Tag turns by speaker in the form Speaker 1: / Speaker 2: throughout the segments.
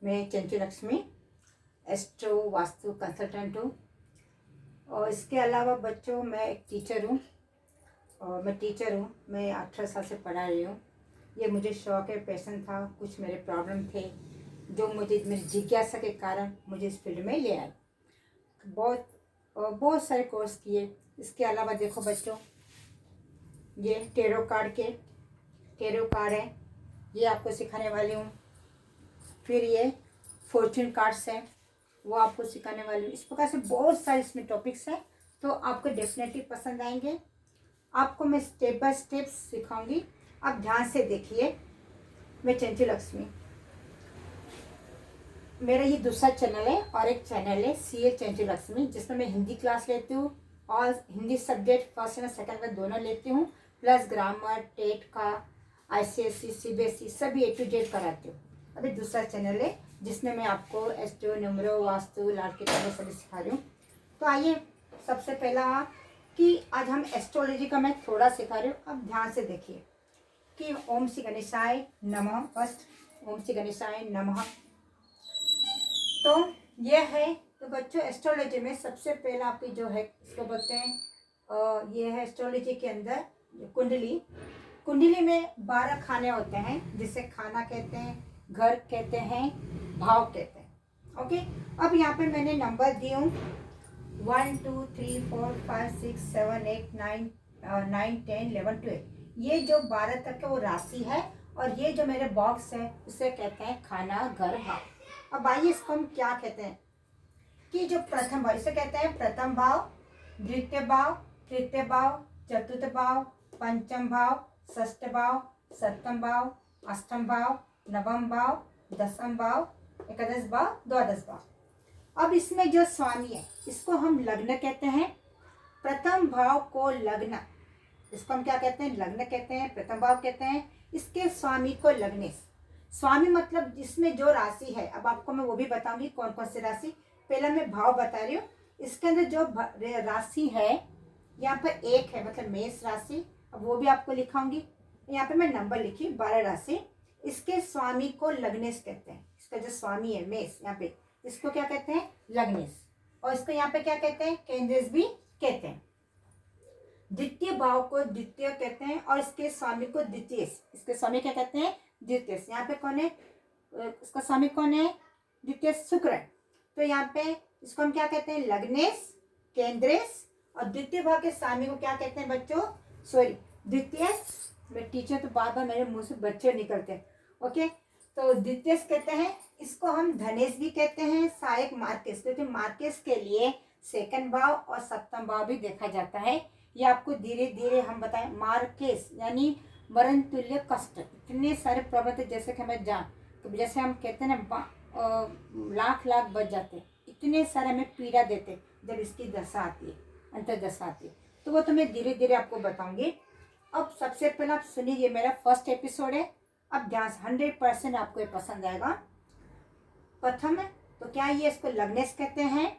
Speaker 1: मैं चंचू Lakshmi astro vastu consultant हूँ और इसके अलावा बच्चों मैं एक टीचर हूँ और मैं 18 साल से पढ़ा रही हूँ। ये मुझे शौक़ है, पैशन था, कुछ मेरे प्रॉब्लम थे जो मुझे मेरी जिज्ञासा के कारण मुझे इस फील्ड में ले आए। बहुत सारे कोर्स किए। इसके अलावा देखो बच्चों, ये टेरो कार्ड है, ये आपको सिखाने वाली हूँ। फिर ये फॉर्चून कार्ड्स है, वो आपको सिखाने वाली हूँ। इस प्रकार से बहुत सारे इसमें टॉपिक्स हैं, तो आपको डेफिनेटली पसंद आएंगे। आपको मैं स्टेप बाय स्टेप सिखाऊंगी, आप ध्यान से देखिए। मैं चंचू लक्ष्मी, मेरा ये दूसरा चैनल है और एक चैनल है CA चंचू लक्ष्मी, जिसमें मैं हिंदी क्लास लेती हूँ और हिंदी सब्जेक्ट फर्स्ट और सेकंड में दोनों लेती हूँ, प्लस ग्रामर, टेट का, ICSE, CBSE सभी A to Z कराती हूँ। अभी दूसरा चैनल है जिसमें मैं आपको एस्ट्रो, न्यूमरो, वास्तु, लाल के टैरो सभी सिखा रही हूँ। तो आइए, सबसे पहला कि आज हम एस्ट्रोलॉजी का मैं थोड़ा सिखा रही हूँ। अब ध्यान से देखिए कि ओम श्री गणेशाय नमः। फर्स्ट ओम श्री गणेशाय नमः। तो ये है, तो बच्चों एस्ट्रोलॉजी में सबसे पहला आपकी जो है इसको बोलते हैं, ये है एस्ट्रोलॉजी के अंदर कुंडली में 12 खाने होते हैं, जिसे खाना कहते हैं, घर कहते हैं, भाव कहते हैं। ओके, अब यहाँ पे मैंने नंबर दिए हूँ 1 2 3 4 5 6 7 8 9 10 11 12। ये जो 12 तक है वो राशि है, और ये जो मेरे बॉक्स है उसे कहते हैं खाना, घर, भाव। अब आइए इसको हम क्या कहते हैं कि जो प्रथम भाव, इसे कहते हैं प्रथम भाव, द्वितीय भाव, तृतीय भाव, चतुर्थ भाव, पंचम भाव, षष्ठ भाव, सप्तम भाव, अष्टम भाव, नवम भाव, दसम भाव, एकादश भाव, द्वादश भाव। अब इसमें जो स्वामी है इसको हम लग्न कहते हैं। प्रथम भाव को लग्न, इसको हम क्या कहते हैं? लग्न कहते हैं, प्रथम भाव कहते हैं। इसके स्वामी को लग्नेश। स्वामी मतलब जिसमें जो राशि है, अब आपको मैं वो भी बताऊंगी कौन कौन सी राशि। पहला मैं भाव बता रही हूँ। इसके अंदर जो राशि है यहाँ पर एक है, मतलब मेष राशि, अब वो भी आपको लिखाऊंगी। यहाँ पे मैं नंबर लिखी 12 राशि। इसके स्वामी को लग्नेश कहते हैं। इसका जो स्वामी है मेष, यहाँ पे इसको क्या कहते हैं? लग्नेश। और इसको यहाँ पे क्या कहते हैं? केंद्रेश भी कहते हैं। द्वितीय भाव को द्वितीय कहते हैं और इसके स्वामी को द्वितीय। इसके स्वामी क्या कहते हैं? द्वितीय। यहाँ पे कौन है? इसका स्वामी कौन है? द्वितीय शुक्र है। तो यहाँ पे इसको हम क्या कहते हैं? लग्नेश, केंद्रेश। और द्वितीय भाव के स्वामी को क्या कहते हैं बच्चों? सॉरी, द्वितीय। मैं टीचर तो बार बार मेरे मुंह से बच्चे निकलते हैं। ओके, तो द्वितीय कहते हैं। इसको हम धनेश भी कहते हैं, सहायक मार्केश, क्योंकि मार्केश के लिए सेकंड भाव और सप्तम भाव भी देखा जाता है। ये आपको धीरे धीरे हम बताएं। मार्केश यानी मरण तुल्य कष्ट। इतने सारे प्रॉब्लम जैसे कि हमें तो जैसे हम कहते हैं ना, लाख बच जाते, इतने सारे हमें पीड़ा देते जब इसकी दशा आती है, अंतर्दशा आती है। तो वो तो मैं धीरे धीरे आपको बताऊंगी। अब सबसे पहले आप सुनिए, ये मेरा फर्स्ट एपिसोड है। अब ध्यान से 100% आपको ये पसंद आएगा। प्रथम तो क्या ये इसको लग्नेश कहते हैं,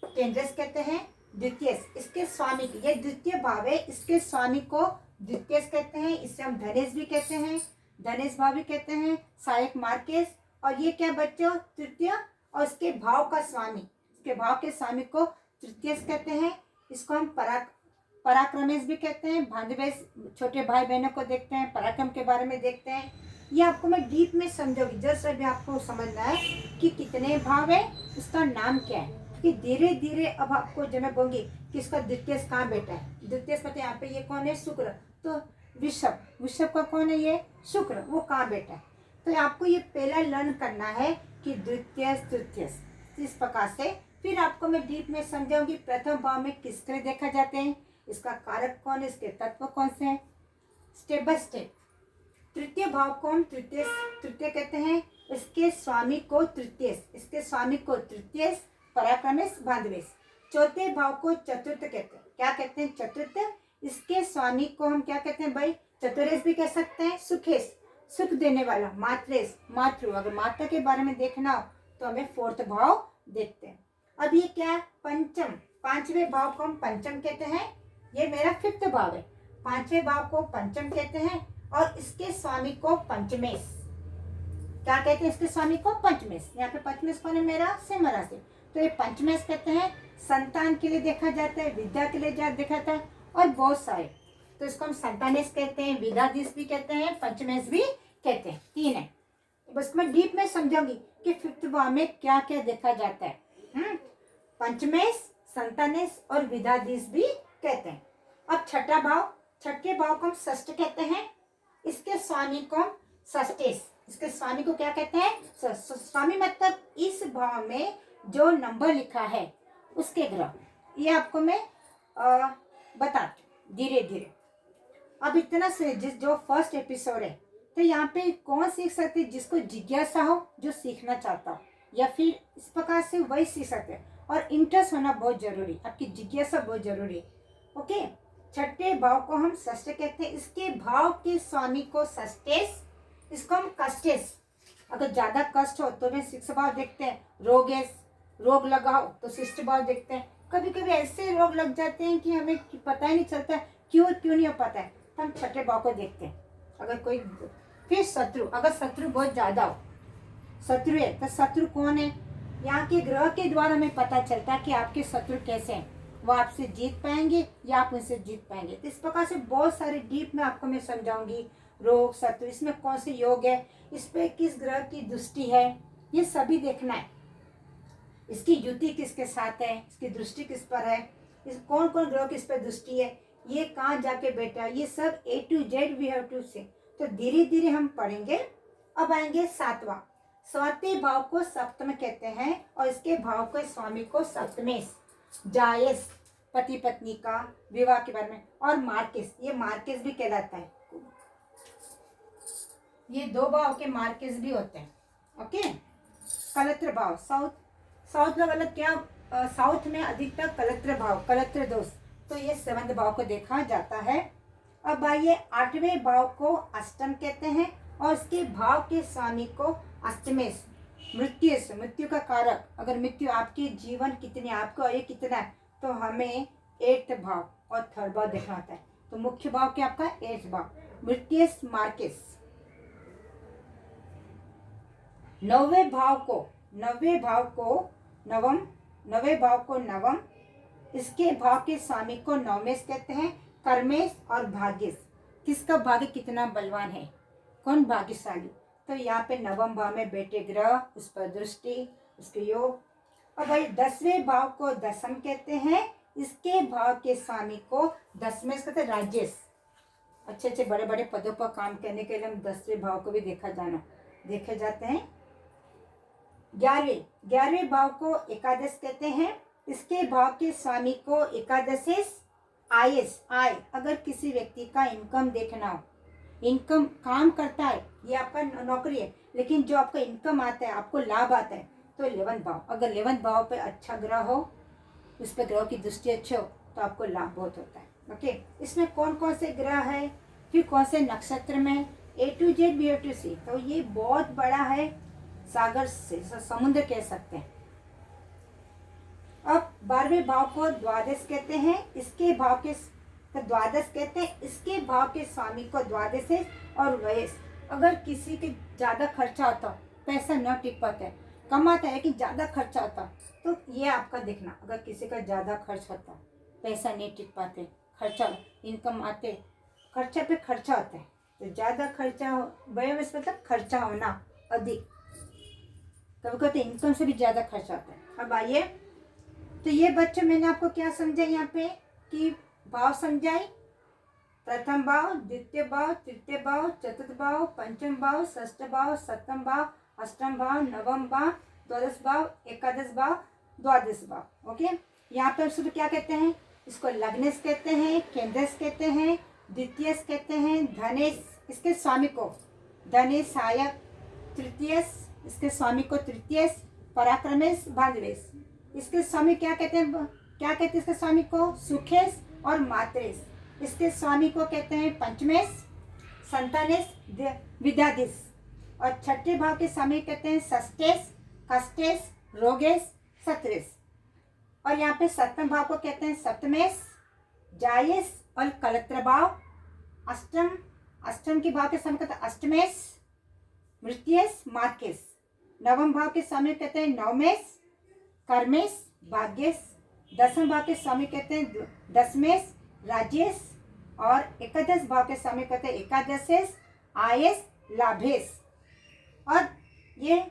Speaker 1: केंद्रेश कहते हैं, द्वितीय इसके स्वामी की, ये द्वितीय भाव है, इसके स्वामी को द्वितीय कहते हैं। इसे हम धनेश भी कहते हैं, धनेश भाव भी कहते हैं, सहायक मार्केश। और ये क्या बच्चों? तृतीय। और इसके भाव का स्वामी, इसके भाव के स्वामी को तृतीय कहते हैं। इसको हम पराक्रमेश भी कहते हैं। भांजवेश, छोटे भाई बहनों को देखते हैं, पराक्रम के बारे में देखते हैं। ये आपको मैं डीप में समझाऊंगी, जैसे भी आपको समझना है कि कितने भाव है, उसका नाम क्या है। कि धीरे धीरे अब आपको जब मैं बोलूंगी कि इसका द्वितीय कहाँ बैठा है, द्वितीय पता है यहाँ पे ये कौन है? शुक्र। तो विषभ का कौन है? ये शुक्र, वो कहाँ बैठा है। तो आपको ये पहला लर्न करना है कि द्वितीय तृतीय, इस प्रकार से। फिर आपको मैं डीप में समझाऊंगी प्रथम भाव में किस तरह देखा जाते हैं, इसका कारक कौन है, इसके तत्व कौन से हैं, स्टेप बाय स्टेप। तृतीय भाव को हम तृतीय कहते हैं, इसके स्वामी को तृतीय, इसके स्वामी को तृतीय, पराक्रमेश, भांजवेश। चौथे भाव को चतुर्थ कहते हैं। क्या कहते हैं? चतुर्थ। इसके स्वामी को हम क्या कहते हैं भाई? चतुरेश भी कह सकते हैं, सुखेश, सुख देने वाला, मातृेश, मातृ। अगर माता के बारे में देखना हो तो हमें फोर्थ भाव देखते हैं। अब ये क्या है? पंचम, पांचवें भाव को हम पंचम कहते हैं। ये मेरा फिफ्थ भाव है, पांचवें भाव को पंचम कहते हैं। और इसके स्वामी को पंचमेश क्या कहते हैं इसके स्वामी को? पंचमेश। यहाँ पे पंचमेश कौन है? मेरा सिंह राशि। तो ये पंचमेश कहते हैं, संतान के लिए देखा जाता है, विद्या के लिए देखा जाता है और बहुत सारे। तो इसको हम संतानेश कहते हैं, विद्याधीश भी कहते हैं, पंचमेश भी कहते हैं। 3 है। बस मैं डीप में समझाऊंगी कि 5th भाव में क्या क्या देखा जाता है। पंचमेश, संतानेश और विद्याधीश भी कहते हैं। अब छठा भाव, छठे भाव को हम षष्ठ कहते हैं। इसके स्वामी को हम षष्ठेश, इसके स्वामी को क्या कहते हैं? स्वामी मतलब इस भाव में जो नंबर लिखा है उसके ग्रह। ये आपको मैं बताती हूँ धीरे धीरे। अब इतना से जो फर्स्ट एपिसोड है, तो यहाँ पे कौन सीख सकते हैं? जिसको जिज्ञासा हो, जो सीखना चाहता हो, या फिर इस प्रकार से वही सीख सकते हैं। और इंटरेस्ट होना बहुत जरूरी, आपकी जिज्ञासा बहुत जरूरी है। ओके, छठे भाव को हम षष्ठ कहते हैं। इसके भाव के स्वामी को षष्ठेश, इसको हम कष्टेश। अगर ज्यादा कष्ट हो तो वे 6 भाव देखते हैं। रोगेश, रोग लगा हो तो 6 भाव देखते हैं। कभी कभी ऐसे रोग लग जाते हैं कि हमें पता ही नहीं चलता क्यों नहीं हो पाता है, तो हम छठे भाव को देखते हैं। अगर कोई फिर शत्रु, अगर शत्रु बहुत ज्यादा हो, शत्रु है तो शत्रु कौन है? यहाँ के ग्रह के द्वारा हमें पता चलता है कि आपके शत्रु कैसे हैं, वो आपसे जीत पाएंगे या आप उनसे जीत पाएंगे। तो इस प्रकार से बहुत सारे डीप में आपको मैं समझाऊंगी। रोग, शत्रु, इसमें कौन से योग है, इस पे किस ग्रह की दृष्टि है, ये सभी देखना है। इसकी युति किसके साथ है, इसकी दृष्टि किस पर है, इस कौन कौन ग्रह किस पर दृष्टि है, ये कहाँ जाके बैठा है, ये सब A to Z we have to see. तो धीरे धीरे हम पढ़ेंगे। अब आएंगे 7वां। 7वें भाव को सप्तम कहते हैं और इसके भाव के स्वामी को सप्तमेश, जायस, पति पत्नी का विवाह के बारे में। और मार्केस, ये मार्केस भी कहलाता है। ये 2 भाव के मार्केस भी होते हैं। ओके, कलत्र भाव, साउथ में मतलब क्या, साउथ में अधिकतर कलत्र भाव, कलत्र दोष, तो ये 7वें भाव को देखा जाता है। अब आइए 8वें भाव को अष्टम कहते हैं और इसके भाव के स्वामी को अष्टमेश, मृत्यु, मृत्यु का कारक। अगर मृत्यु आपके जीवन कितने, आपको आयु कितना है, तो हमें 8th भाव और 3rd भाव देखना होता है। तो मुख्य भाव क्या आपका? 8th भाव, मृत्यु मार्केस। 9वें भाव को नवम, इसके भाव के स्वामी को नवमेश कहते हैं, कर्मेश और भाग्येश। किसका भाग्य कितना बलवान है, कौन भाग्यशाली। तो यहाँ पे 9वें भाव में बैठे ग्रह, उस पर दृष्टि, उसके योग। और भाई 10वें भाव को दशम कहते हैं, इसके भाव के स्वामी को दशमेश कहते हैं, राजेश। अच्छे बड़े बड़े पदों पर काम करने के लिए हम 10वें भाव को भी देखे जाते हैं। 11वें भाव को एकादश कहते हैं, इसके भाव के स्वामी को एकादशेश, आय। अगर किसी व्यक्ति का इनकम देखना हो, इनकम काम करता है, ये आपका नौकरी है, लेकिन जो आपका इनकम आता है, आपको लाभ आता है, तो 11th भाव। अगर 11th भाव पे अच्छा ग्रह हो, उस पर ग्रह की दृष्टि अच्छी हो, तो आपको लाभ बहुत होता है। ओके, इसमें कौन कौन से ग्रह है, फिर कौन से नक्षत्र में, A to Z we have to see। तो ये बहुत बड़ा है, सागर से समुद्र कह सकते हैं। अब 12वें भाव को द्वादश कहते हैं, इसके भाव के द्वादश कहते हैं, इसके भाव के स्वामी को द्वादश और वयस। अगर किसी के ज्यादा खर्चा होता, पैसा न टिक पाता है, कमाता है लेकिन ज्यादा खर्चा होता, तो ये आपका देखना। अगर किसी का ज्यादा खर्च होता, पैसा नहीं टिक पाते, खर्चा, इनकम आते, खर्चा पे खर्चा होता है, तो ज्यादा खर्चा हो, वयस मतलब खर्चा होना अधिक, कभी कभी इनकम से भी ज्यादा खर्चा होता है। अब आइए, तो ये बच्चों मैंने आपको क्या समझा यहाँ पे कि भाव समझाई। प्रथम भाव, द्वितीय भाव, तृतीय भाव, चतुर्थ भाव, पंचम भाव, षष्ठ भाव, सप्तम भाव, अष्टम भाव, नवम भाव, द्वादश भाव, एकादश भाव, द्वादश भाव। ओके, यहाँ पे शुरू क्या कहते हैं, इसको लग्नेश कहते हैं, केंद्रेश कहते हैं, द्वितीयश कहते हैं, धनेश, इसके स्वामी को धनेश सहायक, तृतीयश, इसके स्वामी को तृतीयश, पराक्रमेश, भाद्रवेश, इसके स्वामी क्या कहते हैं इसके स्वामी को सुखेश और मात्रेश, इसके स्वामी को कहते हैं पंचमेश, संतानेश, विद्याधीश। और छठे भाव के स्वामी कहते हैं षष्ठेश, कष्टेश, रोगेश, सत्रेश। और यहाँ पे 7वें भाव को कहते हैं सप्तमेश, जायेश और कलत्र भाव। अष्टम के भाव के स्वामी कहते हैं अष्टमेश, मृत्यस मार्केस। नवम भाव के स्वामी कहते हैं नवमेश, कर्मेश, भाग्येश। दसवें भाव के स्वामी कहते हैं दसमेश, राजेश। और एकादश भाव के स्वामी कहते हैं एकादशेश, आयेश, लाभेश। और ये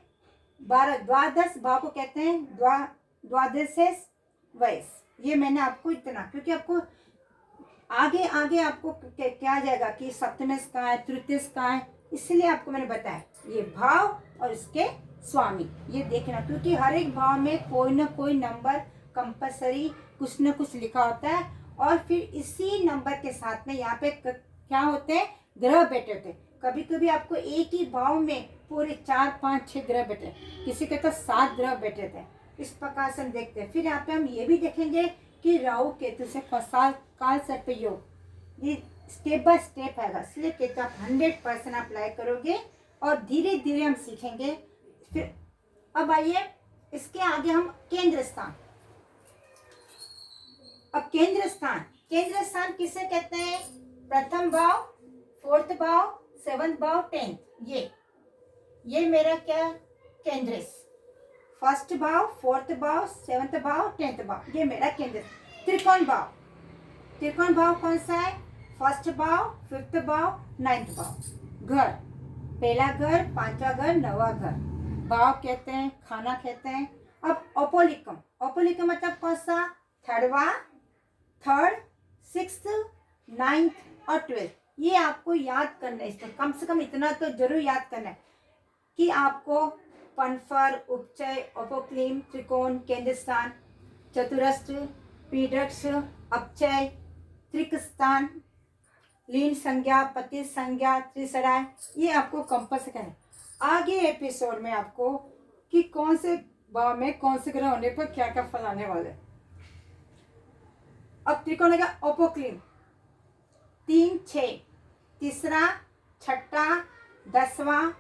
Speaker 1: 12 द्वादश भाव को कहते हैं द्वादशेश, वैश। ये मैंने आपको इतना, क्योंकि आपको आगे आगे आपको क्या आ जाएगा कि सप्तमेश कहाँ है, तृतीयश कहाँ है, इसलिए आपको मैंने बताया ये भाव और इसके स्वामी ये देखना, क्योंकि हर एक भाव में कोई ना कोई नंबर कंपलसरी कुछ न कुछ लिखा होता है। और फिर इसी नंबर के साथ में यहाँ पे क्या होते हैं, ग्रह बैठे होते हैं। कभी कभी आपको एक ही भाव में पूरे 4, 5, 6 ग्रह बैठे, किसी के तो 7 ग्रह बैठे थे। इस प्रकार से हम देखते हैं। फिर यहाँ पे हम ये भी देखेंगे कि राहु केतु से काल सर्प योग, ये स्टेप बाय स्टेप आएगा, इसलिए कहते आप 100% अप्लाई करोगे और धीरे धीरे हम सीखेंगे। फिर अब आइए इसके आगे हम केंद्र स्थान। अब केंद्र स्थान किसे कहते हैं, प्रथम भाव, फोर्थ भाव, 7th भाव, 10th। ये मेरा क्या केंद्र, फर्स्ट भाव, फोर्थ भाव, 7th भाव, 10th भाव, ये मेरा केंद्र। त्रिकोण भाव कौन सा है, फर्स्ट भाव, 5th भाव, 9th भाव। घर, पहला घर, 5वां घर, 9वां घर। भाव कहते हैं, खाना कहते हैं। अब औपोलिकम मतलब कौन सा, 3rd, 6th, 9th और 12th। ये आपको याद करना है, इसमें कम से कम इतना तो जरूर याद करना है कि आपको पनफर, उपचय, औपोक्लिम, त्रिकोण, केंद्र स्थान, चतुरस्र, पीडक्ष, अपचय, त्रिक स्थान, लीन संज्ञा, पति संज्ञा, त्रिसराय, ये आपको कंपल्सरी करना है। आगे एपिसोड में आपको कि कौन से भाव में कौन से ग्रह होने पर क्या क्या फल आने वाले। अब त्रिकोण का औपोक्लिम 3, 6, तीसरा, छठा, 10वां।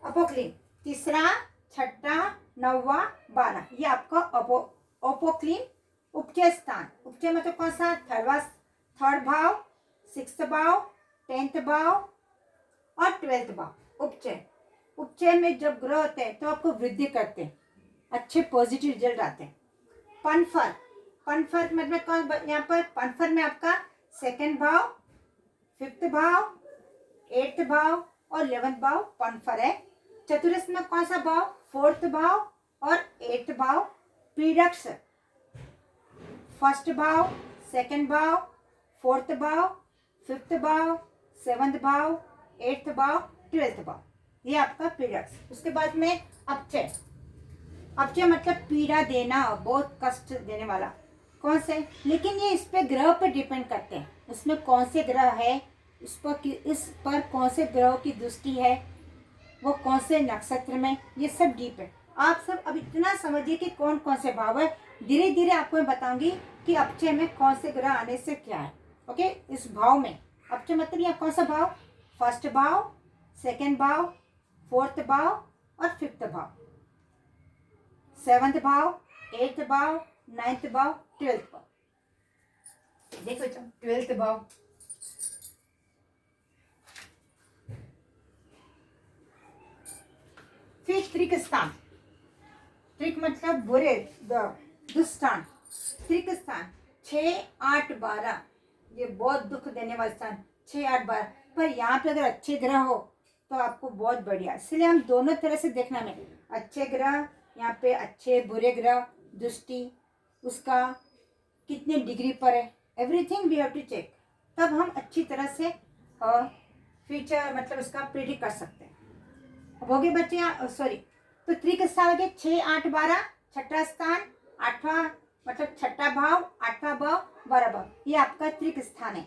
Speaker 1: अपोक्लिम तीसरा, छठा, 9वां, 12, ये आपका औपोक्लिम। उपचय स्थान, उपचय मतलब कौन सा, 3rd भाव, 6th भाव, 10th भाव और 12th भाव। उपचय में जब ग्रह होते हैं तो आपको वृद्धि करते हैं, अच्छे पॉजिटिव रिजल्ट आते हैं। पनफर मतलब कौन, यहाँ पर पनफर में आपका 2nd भाव, 5th भाव, 8th भाव और 11th भाव पनफर है। चतुरस्र में कौन सा भाव, 4th भाव और 8th भाव। पीडक्ष 1st भाव, 2nd भाव, 4th भाव, 5th भाव, 7th भाव, 8th भाव, 12th भाव, ये आपका पीडक्ष। उसके बाद में अपचय मतलब पीड़ा देना, बहुत कष्ट देने वाला, कौन से, लेकिन ये इस पे ग्रह पर डिपेंड करते हैं, उसमें कौन से ग्रह है, इस पर कौन से ग्रहों की दृष्टि है, वो कौन से नक्षत्र में, ये सब डीप है। आप सब अब इतना समझिए कि कौन कौन से भाव है। धीरे धीरे आपको मैं बताऊंगी कि अपचय में कौन से ग्रह आने से क्या है। ओके, इस भाव में अपचय मतलब यहाँ कौन सा भाव, 1st भाव, 2nd भाव, 4th भाव और 5th भाव, 7th भाव, 8th भाव, 9th भाव, 12th भाव। देखो 12th भाव, फिर त्रिक स्थान, त्रिक मतलब बुरे, दुष्टान। त्रिक स्थान 6, 8, 12, ये बहुत दुख देने वाला स्थान, 6, 8, 12। पर यहाँ पे अगर अच्छे ग्रह हो तो आपको बहुत बढ़िया, इसलिए हम दोनों तरह से देखना में, अच्छे ग्रह यहाँ पे, अच्छे बुरे ग्रह, दृष्टि उसका कितने डिग्री पर है, everything we have to check, तब हम अच्छी तरह से फ्यूचर मतलब उसका प्रिडिक्ट कर सकते हैं। अब हो गए बच्चे, सॉरी, तो त्रिक स्थान हो गए 6, 8, 12, छठा स्थान, 8वां मतलब छठा भाव, 8वां भाव, 12 भाव, ये आपका त्रिक स्थान है।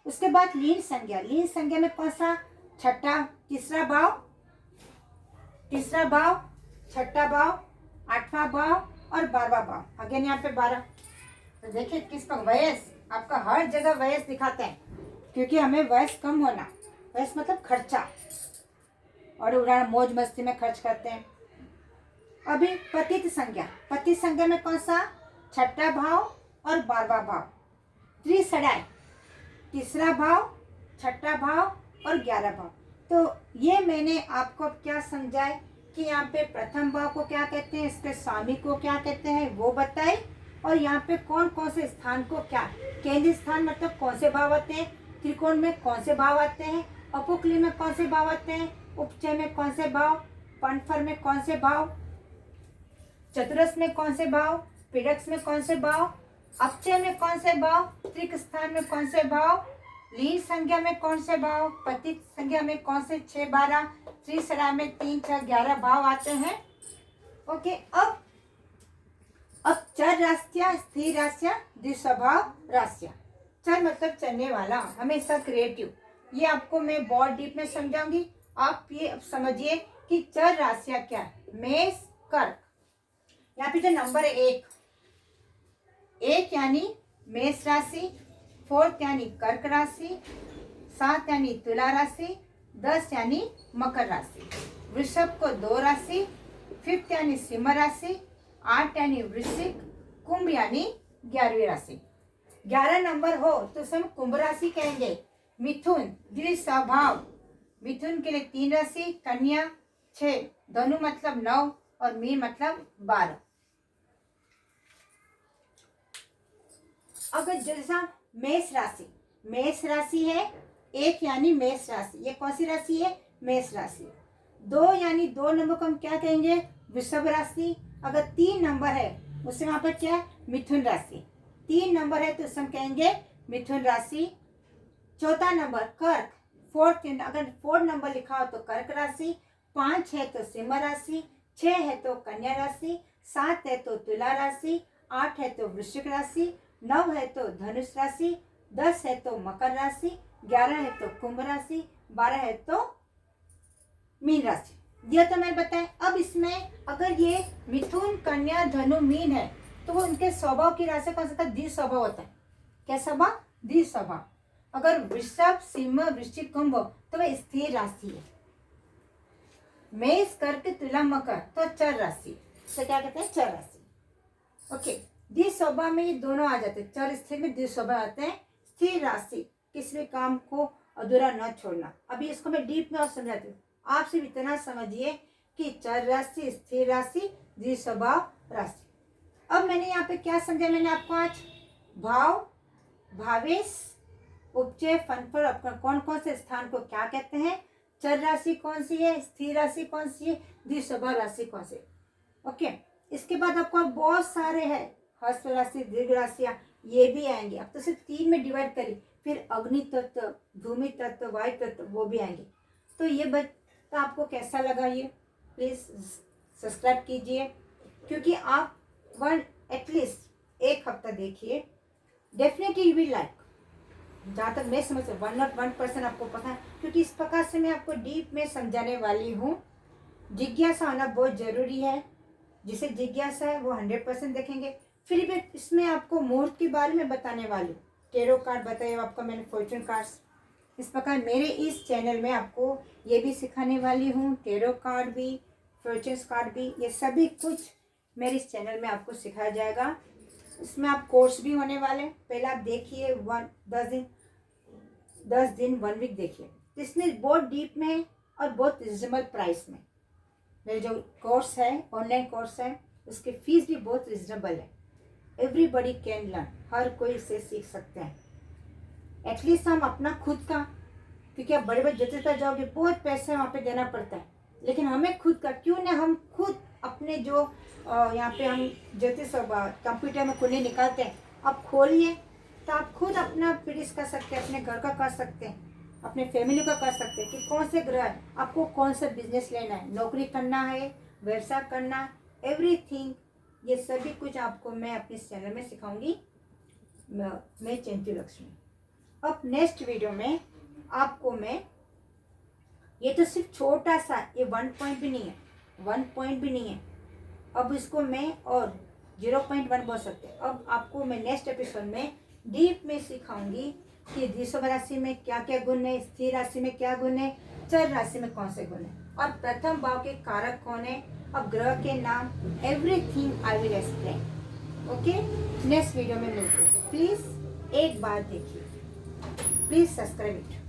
Speaker 1: उसके बाद लीन संज्ञा में कौन सा, छठा, तीसरा भाव, छठा भाव, 8वां भाव और 12वां भाव। अगेन यहाँ पे 12, तो देखिए किस पर वयस, आपका हर जगह वयस दिखाते हैं, क्योंकि हमें वयस कम होना, वयस मतलब खर्चा, और उड़ान मौज मस्ती में खर्च करते हैं। अभी पतित संज्ञा में कौन सा, छठा भाव और 12वां भाव। त्रिसराय, तीसरा भाव, छठा भाव और 11 भाव। तो ये मैंने आपको अब क्या समझाए कि यहाँ पे प्रथम भाव को क्या कहते हैं, इसके स्वामी को क्या कहते हैं वो बताए, और यहाँ पे कौन कौन से स्थान को क्या, केंद्रीय स्थान मतलब कौन से भाव आते हैं, त्रिकोण में कौन से भाव आते हैं, अपुक्ली में कौन से भाव आते हैं, उपचय में कौन से भाव, पनफर में कौन से भाव, चतुरस में कौन से भाव, पीड़क में कौन से भाव, अपचय में कौन से भाव, त्रिक स्थान में कौन से भाव, लीन संज्ञा में कौन से भाव, पतित संज्ञा में कौन से 6, 12, त्रिसरा में 3, 6, 11 भाव आते हैं। ओके, अब चर राशियां, स्थिर राशियां, द्विस्वभाव राशियां। चर मतलब चलने वाला, हमेशा क्रिएटिव, ये आपको मैं बहुत डीप में समझाऊंगी। आप ये अब समझिए कि चर राशियां क्या है। मेष, कर्क, यहाँ पे जो नंबर है एक यानी मेष राशि, 4 यानी कर्क राशि, 7 यानी तुला राशि, 10 यानी मकर राशि, वृषभ को 2 राशि, 5 यानी सिंह राशि, 8 यानी वृश्चिक, कुंभ यानी 11वीं राशि। 11 नंबर हो तो उसे हम कुंभ राशि कहेंगे। मिथुन द्विस्वभाव, मिथुन के लिए 3 राशि, कन्या 6, धनु मतलब 9 और मीन मतलब 12। अगर जैसा मेष राशि, मेष राशि है 1 यानी मेष राशि, ये कौन सी राशि है, मेष राशि। 2 यानी 2 नंबर को हम क्या कहेंगे, वृषभ राशि। अगर 3 नंबर है उसे वहां पर क्या है, मिथुन राशि। 3 नंबर है तो उसे हम कहेंगे मिथुन राशि। चौथा नंबर कर्क, 4, अगर 4 नंबर लिखा हो तो कर्क राशि, 5 है तो सिंह राशि, 6 है तो कन्या राशि, 7 है तो तुला राशि, 8 है तो वृश्चिक राशि, 9 है तो धनुष राशि, 10 है तो मकर राशि, 11 है तो कुंभ राशि, 12 है तो मीन राशि। यह तो मैंने बताया। अब इसमें अगर ये मिथुन, कन्या, धनु, मीन है तो वो उनके स्वभाव की राशि कौन सा था, द्विस्वभाव होता है। क्या स्वभाव, द्विस्वभाव। अगर वृषभ, सिंह, वृश्चिक, कुंभ तो वह स्थिर राशि है। मेष, कर्क, तुला, मकर तो चर राशि, तो क्या कहते हैं, चर राशि। ओके, द्विस्वभाव में ये दोनों आ जाते हैं, चर स्थिर में द्विस्वभाव आते हैं। स्थिर राशि, किसी भी काम को अधूरा न छोड़ना। अभी इसको मैं डीप में और समझाती हूँ। आप सिर्फ इतना समझिए कि चर राशि, स्थिर राशि, द्विस्वभाव राशि। अब मैंने यहाँ पे क्या समझा, मैंने आपको आज भाव, भावेश, उपचय, फनफर, अपना कौन कौन से स्थान को क्या कहते हैं, चर राशि कौन सी है, स्थिर राशि कौन सी है, द्विस्वभाव राशि कौन सी। ओके, इसके बाद आपको बहुत सारे हैं, हस्त राशि, दीर्घ राशियां, ये भी आएंगे। अब तो सिर्फ 3 में डिवाइड करी, फिर अग्नि तत्व, भूमि तत्व, वायु तत्व, वो भी आएंगे। तो ये तो आपको कैसा लगा, ये प्लीज सब्सक्राइब कीजिए, क्योंकि आप एटलीस्ट 1 हफ्ता देखिए, डेफिनेटली यू विल लाइक। जहाँ तक मैं समझ 101% आपको पता है, क्योंकि इस प्रकार से मैं आपको डीप में समझाने वाली हूँ। जिज्ञासा होना बहुत जरूरी है, जिसे जिज्ञासा है वो 100% देखेंगे। फिर भी इसमें आपको मुहूर्त के बारे में बताने वाली हूँ, टेरो कार्ड बताए आपका मैंने, फॉर्चून कार्ड्स। इस प्रकार मेरे इस चैनल में आपको ये भी सिखाने वाली हूँ, टेरो कार्ड भी, फॉर्चून कार्ड भी, ये सभी कुछ मेरे इस चैनल में आपको सिखाया जाएगा। इसमें आप कोर्स भी होने वाले हैं। पहले आप देखिए 10 दिन 1 वीक देखिए, इसमें बहुत डीप में है और बहुत रिजनेबल प्राइस में। मेरे जो कोर्स है, ऑनलाइन कोर्स है, उसकी फीस भी बहुत रिजनेबल है। एवरीबडी कैन लर्न, हर कोई इसे सीख सकते हैं। एटलीस्ट हम अपना खुद का, क्योंकि आप बड़े बड़े ज्योतिष पर जाओगे बहुत पैसे वहाँ पे देना पड़ता है, लेकिन हमें खुद का क्यों ना हम खुद अपने जो यहाँ पे हम ज्योतिष कंप्यूटर में कुंडली निकालते हैं, आप खोलिए तो आप खुद अपना प्रिडिक्ट कर सकते हैं, अपने घर का कर सकते हैं, अपने फैमिली का कर सकते हैं कि कौन से ग्रह आपको कौन सा बिजनेस लेना है, नौकरी करना है, व्यवसाय करना, एवरीथिंग। ये सभी कुछ आपको मैं अपने चैनल में सिखाऊंगी, मैं चंचू लक्ष्मी। अब नेक्स्ट वीडियो में आपको मैं, ये तो सिर्फ छोटा सा, ये 1 पॉइंट भी नहीं है, 1 पॉइंट भी नहीं है। अब इसको मैं और 0.1 बोल सकते हैं। अब आपको मैं नेक्स्ट एपिसोड में डीप में सिखाऊंगी कि द्विस्वभाव राशि में क्या क्या गुण है, स्थिर राशि में क्या गुण है, चर राशि में कौन से गुण है, और प्रथम भाव के कारक कौन है, अब ग्रह के नाम, everything I will explain. Okay, next video में मिलते हैं। प्लीज एक बार देखिए, प्लीज सब्सक्राइब इट।